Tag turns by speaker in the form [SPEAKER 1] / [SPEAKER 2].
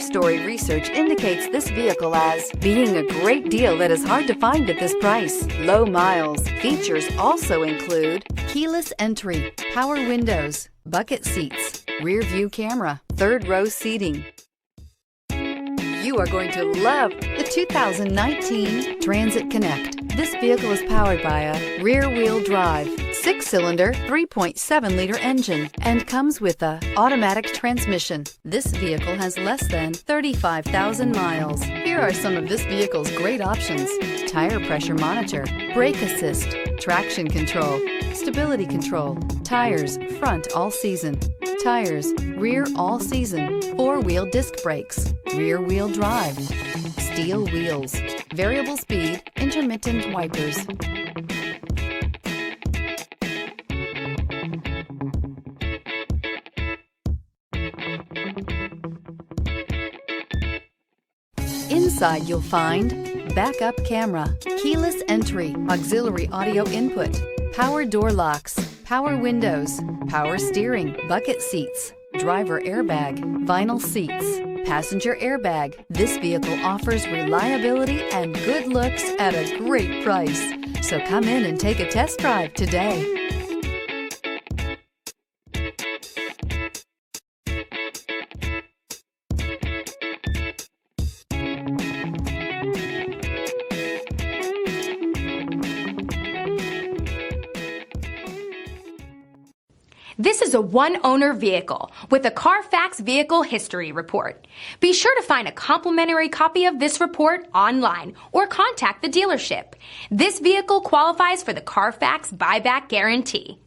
[SPEAKER 1] 4-story research indicates this vehicle as being a great deal that is hard to find at this price. Low miles. Features also include keyless entry, power windows, bucket seats, rear view camera, third row seating. You are going to love the 2019 Transit Connect. This vehicle is powered by a rear-wheel drive, 6-cylinder, 3.7-liter engine, and comes with a automatic transmission. This vehicle has less than 35,000 miles. Here are some of this vehicle's great options: tire pressure monitor, brake assist, traction control, stability control, tires front all season, tires rear all season, 4-wheel disc brakes, rear-wheel drive, steel wheels, variable speed, intermittent wipers. Inside you'll find backup camera, keyless entry, auxiliary audio input, power door locks, power windows, power steering, bucket seats, driver airbag, vinyl seats, passenger airbag. This vehicle offers reliability and good looks at a great price. So come in and take a test drive today.
[SPEAKER 2] This is a one-owner vehicle with a Carfax Vehicle History Report. Be sure to find a complimentary copy of this report online or contact the dealership. This vehicle qualifies for the Carfax Buyback Guarantee.